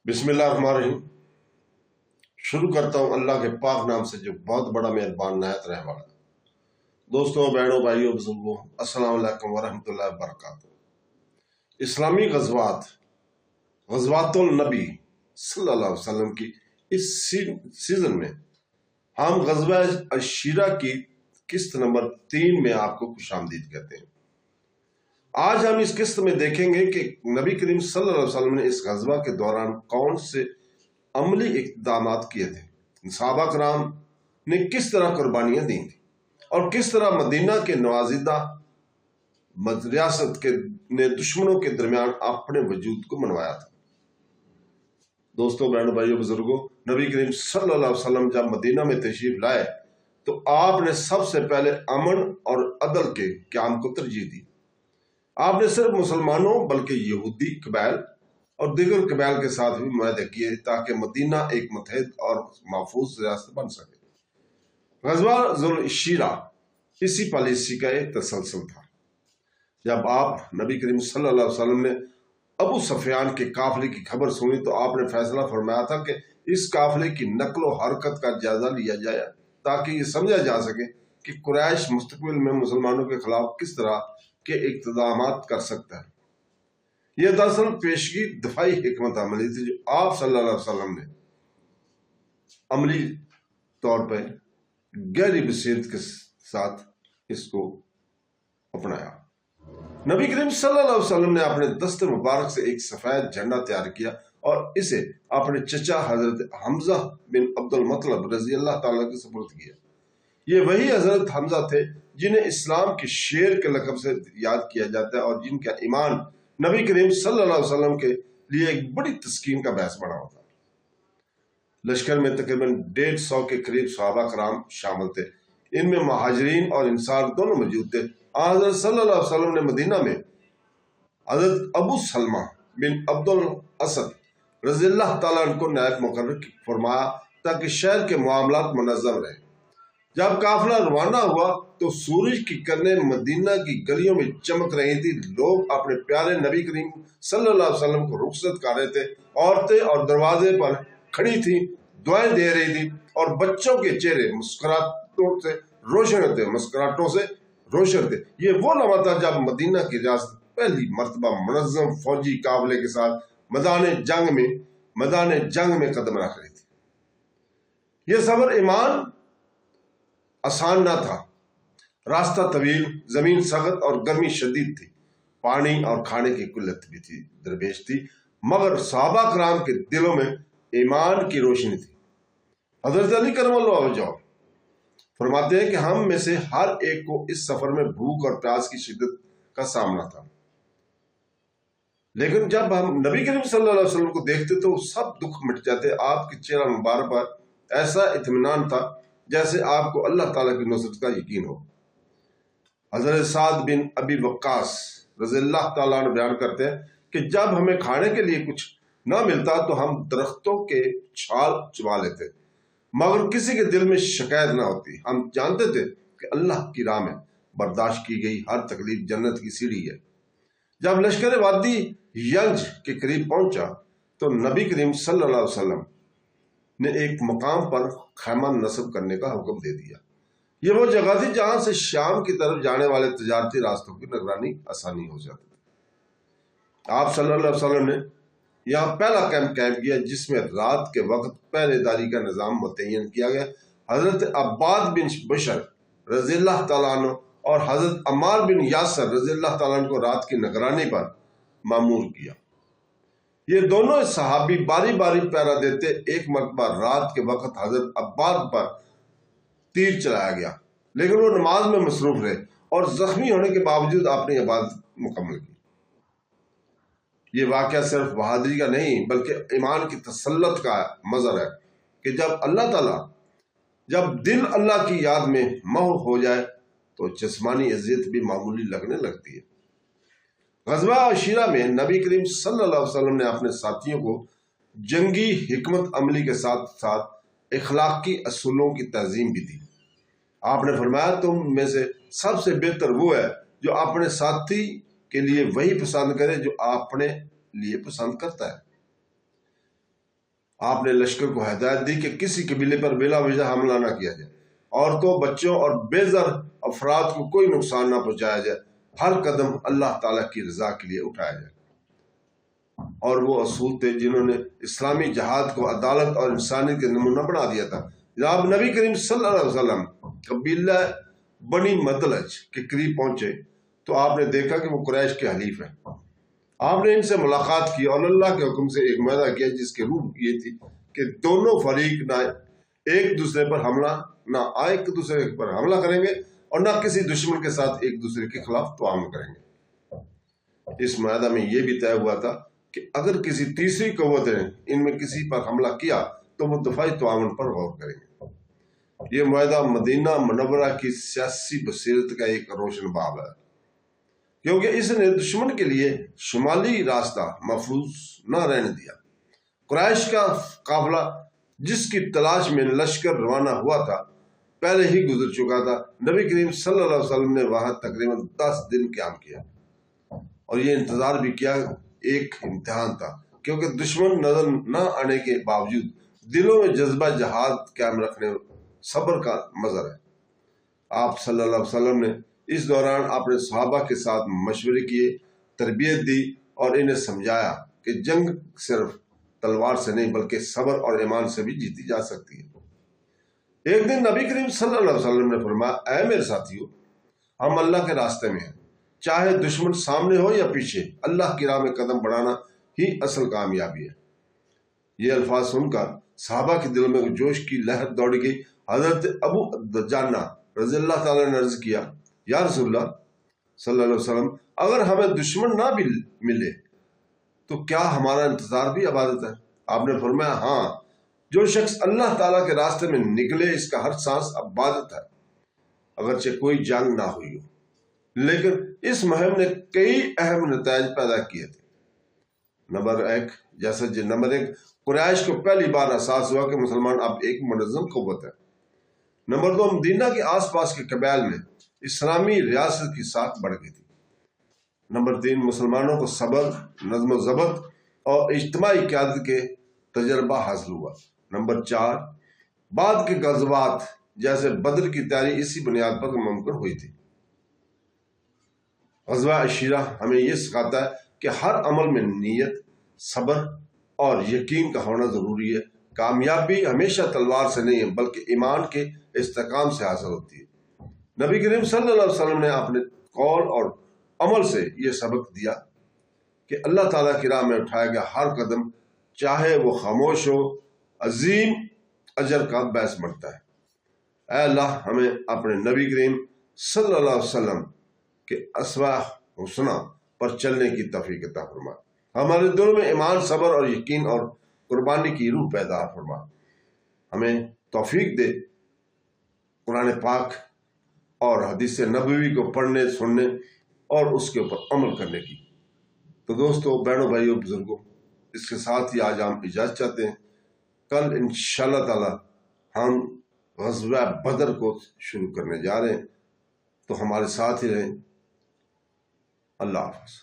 बिस्मिल्लाहिर्रहमानिर्रहीम। शुरू करता हूँ अल्लाह के पाक नाम से जो बहुत बड़ा मेहरबान नायत रहने वाला। दोस्तों, बहनों, भाइयों, बुजुर्गों, अस्सलाम वालेकुम वरहमतुल्लाहि वबरकातुहू। इस्लामी गज़वातुल नबी सल्लल्लाहु अलैहि वसल्लम की इस सीजन में हम गज़वा अशीरा की किस्त नंबर 3 में आपको खुशामदीद कहते हैं। आज हम इस किस्त में देखेंगे कि नबी करीम सल्लल्लाहु अलैहि वसल्लम ने इस गज़वा के दौरान कौन से अमली इक़दामात किए थे, सहाबा कराम ने किस तरह कुर्बानियां दी थी और किस तरह मदीना के नवाजिदा रियासत के ने दुश्मनों के दरमियान अपने वजूद को मनवाया था। दोस्तों, बहनों, भाइयों, बुजुर्गों, नबी करीम सल्लल्लाहु अलैहि वसल्लम जब मदीना में तशरीफ लाए तो आपने सबसे पहले अमन और अदल के क़याम को तरजीह दी। आपने सिर्फ मुसलमानों बल्कि यहूदी कबाइल और दीगर कबाइल के साथ भी मुआहदे किए ताकि मदीना एक मुत्तहिद और महफूज रियासत बन सके। गज़वा ज़ुल शीरा इसी पॉलिसी का एक तसलसल था। जब आप नबी करीम सल्लल्लाहु अलैहि वसल्लम ने अबू सुफियान के काफिले की खबर सुनी तो आपने फैसला फरमाया था कि इस काफिले की नकलो हरकत का जायजा लिया जाए ताकि ये समझा जा सके कि कुरैश मुस्तकबिल में मुसलमानों के खिलाफ किस तरह के इक़दामात कर सकता है। यह दरअसल पेशगी दफाई हिकमत अमली थी जो आप सल्लल्लाहु अलैहि वसल्लम ने अमली तौर पर गहरी बसीरत के साथ इसको अपनाया। नबी करीम सल्लल्लाहु अलैहि वसल्लम ने अपने दस्ते मुबारक से एक सफेद झंडा तैयार किया और इसे अपने चचा हजरत हमजा बिन अब्दुल मतलब रजी अल्लाह ताला के सुपुर्द किया। ये वही हजरत हमजा थे जिन्हें इस्लाम के शेर के लक़ब से याद किया जाता है और जिनका ईमान नबी करीम सल्लल्लाहु अलैहि वसल्लम के लिए एक बड़ी तस्कीन का बहस बना होता। लश्कर में तकरीबन 150 के करीब सहाबा कराम शामिल थे। इनमें महाजरीन और इंसार दोनों मौजूद थे। हज़रत सल्लल्लाहु अलैहि वसल्लम ने मदीना में हज़रत अबू सलमा बिन अब्दुल असद रज़ी अल्लाह ताला अन्हु को नायब मुकर्रर फरमाया ताकि शहर के मामलात मुनज़्ज़म रहे। जब काफिला रवाना हुआ तो सूरज की किरणें मदीना की गलियों में चमक रही थी। लोग अपने प्यारे नबी करीम सल्लल्लाहु अलैहि वसल्लम को रुखसत कर रहे थे। औरतें और दरवाजे पर खड़ी थी, दुआएं दे रही थी और बच्चों के चेहरे मुस्कुराहटों से रोशन थे। ये वो लम्हा था जब मदीना की रियासत पहली मर्तबा मुनज़्ज़म फौजी काफिले के साथ मैदान जंग में कदम रख रही थी। यह सफर ईमान आसान न था। रास्ता तवील, जमीन सख्त और गर्मी शदीद थी। पानी और खाने की किल्लत भी थी, दरपेश थी, मगर सहाबा कराम के दिलों में ईमान की रोशनी थी। हजरत अली करमल्लाहु वजहहू फरमाते हैं कि हम में से हर एक को इस सफर में भूख और प्यास की शिद्दत का सामना था, लेकिन जब हम नबी करीम सल्लल्लाहु अलैहि वसल्लम को देखते तो सब दुख मिट जाते। आपके चेहरा मुबारक पर ऐसा इत्मीनान था जैसे आपको अल्लाह ताला की नुसरत का यकीन हो। हजरत साद बिन अबी वक्कास रज़ियल्लाहु ताला अन्हु बयान करते हैं कि जब हमें खाने के लिए कुछ न मिलता तो हम दरख्तों के छाल चबा लेते, मगर किसी के दिल में शिकायत न होती। हम जानते थे कि अल्लाह की राह में बर्दाश्त की गई हर तकलीफ जन्नत की सीढ़ी है। जब लश्कर वादी यंज के करीब पहुंचा तो नबी करीम सल्लल्लाहु अलैहि वसल्लम ने एक मकाम पर खैमा नस्ब करने का हुक्म दे दिया। ये वो जगह थी जहां से शाम की तरफ जाने वाले तजारती रास्तों की निगरानी आसानी हो जाती थी। आप सल्लल्लाहु अलैहि वसल्लम ने यहाँ पहला कैंप किया जिसमें रात के वक्त पहरेदारी का निजाम मुतय्यन किया गया। हजरत अब्बाद बिन बशर रज़ियल्लाहु ताला अन्हु और हजरत अम्मार बिन यासर रज़ियल्लाहु ताला अन्हु को रात की निगरानी पर मामूर किया। ये दोनों सहाबी बारी बारी पहरा देते। एक मरतबा रात के वक्त हजरत अब्बाद पर तीर चलाया गया, लेकिन वो नमाज में मसरूफ रहे और जख्मी होने के बावजूद अपनी इबादत मुकम्मल की। ये वाक़या सिर्फ बहादुरी का नहीं बल्कि ईमान की तसल्लुत का मज़हर है कि जब दिल अल्लाह की याद में महव हो जाए तो जिस्मानी इज्जत भी मामूली लगने लगती है। गज़वा अशीरा में नबी करीम सल्लल्लाहु अलैहि वसल्लम ने अपने साथियों को जंगी हिकमत अमली के साथ साथ इखलाकी असूलों की तज़ीम भी दी। आपने फरमाया, तुम में से सबसे बेहतर वो है जो अपने साथी के लिए वही पसंद करे जो अपने लिए पसंद करता है। آپ نے لشکر کو ہدایت دی کہ کسی قبیلے پر بلا وجہ حملہ نہ کیا جائے، عورتوں، بچوں اور بے زر افراد کو کوئی نقصان نہ پہنچایا جائے، ہر قدم اللہ تعالیٰ کی رضا کے لیے اٹھایا جائے۔ اور وہ اصول تھے جنہوں نے اسلامی جہاد کو عدالت اور انسانیت کے نمونہ بنا دیا تھا۔ جب نبی کریم صلی اللہ علیہ وسلم قبیلہ بنی مدلج کے قریب پہنچے تو آپ نے دیکھا کہ وہ قریش کے حلیف ہیں۔ آپ نے ان سے ملاقات کی اور اللہ کے حکم سے ایک معاہدہ کیا جس کی روح یہ تھی کہ دونوں فریق نہ ایک دوسرے پر ایک دوسرے پر حملہ کریں گے اور نہ کسی دشمن کے ساتھ ایک دوسرے کے خلاف تعاون کریں گے۔ اس معاہدہ میں یہ بھی طے ہوا تھا کہ اگر کسی تیسری قوت نے ان میں کسی پر حملہ کیا تو وہ دفاعی تعاون پر غور کریں گے۔ یہ معاہدہ مدینہ منورہ کی سیاسی بصیرت کا ایک روشن باب ہے، کیونکہ اس نے دشمن کے لیے شمالی راستہ محفوظ نہ رہنے دیا۔ قریش کا قافلہ جس کی تلاش میں لشکر روانہ ہوا تھا پہلے ہی گزر چکا تھا۔ نبی کریم صلی اللہ علیہ وسلم نے وہاں تقریباً 10 دن قیام کیا اور یہ انتظار بھی کیا۔ ایک امتحان تھا کیونکہ دشمن نظر نہ آنے کے باوجود دلوں میں جذبہ جہاد قائم رکھنے صبر کا مظہر ہے۔ آپ صلی اللہ علیہ وسلم نے اس دوران اپنے صحابہ کے ساتھ مشورے کیے، تربیت دی اور انہیں سمجھایا کہ جنگ صرف تلوار سے نہیں بلکہ صبر اور ایمان سے بھی جیتی جا سکتی ہے۔ ایک دن نبی کریم صلی اللہ علیہ وسلم نے فرمایا، اے میرے ساتھیو، ہم اللہ کے راستے میں ہیں، چاہے دشمن سامنے ہو یا پیچھے، اللہ کی راہ میں قدم بڑھانا ہی اصل کامیابی ہے۔ یہ الفاظ سن کر صحابہ کے دل میں جوش کی لہر دوڑ گئی۔ حضرت ابو دجانہ رضی اللہ تعالیٰ نے عرض کیا، یا رسول اللہ صلی اللہ علیہ وسلم، اگر ہمیں دشمن نہ بھی ملے تو کیا ہمارا انتظار بھی عبادت ہے؟ آپ نے فرمایا، ہاں، جو شخص اللہ تعالیٰ کے راستے میں نکلے اس کا ہر سانس عبادت ہے، اگرچہ کوئی جنگ نہ ہوئی ہو۔ لیکن اس مہم نے کئی اہم نتائج پیدا کیے تھے۔ نمبر ایک، قریش کو پہلی بار احساس ہوا کہ مسلمان اب ایک منظم قوت ہے۔ نمبر 2، مدینہ کے آس پاس کے قبائل میں اسلامی ریاست کی ساکھ بڑھ گئی تھی۔ نمبر 3، مسلمانوں کو صبر، نظم و ضبط اور اجتماعی قیادت کے تجربہ حاصل ہوا۔ نمبر 4، بعد کے غزوات جیسے بدر کی تیاری اسی بنیاد پر ممکن ہوئی تھی۔ غزوہ عشیرہ ہمیں یہ سکھاتا ہے کہ ہر عمل میں نیت، صبر اور یقین کا ہونا ضروری ہے۔ کامیابی ہمیشہ تلوار سے نہیں ہے بلکہ ایمان کے استحکام سے حاصل ہوتی ہے۔ نبی کریم صلی اللہ علیہ وسلم نے اپنے قول اور عمل سے یہ سبق دیا کہ اللہ تعالیٰ کی راہ میں اٹھایا گیا ہر قدم، چاہے وہ خاموش ہو، عظیم اجر کا باعث بنتا ہے۔ اے اللہ، ہمیں اپنے نبی کریم صلی اللہ علیہ وسلم کہ اسوہ حسنہ پر چلنے کی توفیق عطا فرما۔ ہمارے دلوں میں ایمان، صبر اور یقین اور قربانی کی روح پیدا فرما۔ ہمیں توفیق دے قرآن پاک اور حدیث نبوی کو پڑھنے، سننے اور اس کے اوپر عمل کرنے کی۔ تو دوستو، بہنوں، بھائیوں، بزرگوں، اس کے ساتھ ہی آج ہم اجازت چاہتے ہیں۔ کل انشاءاللہ تعالی ہم غزوہ بدر کو شروع کرنے جا رہے ہیں، تو ہمارے ساتھ ہی رہیں۔ اللہ حافظ۔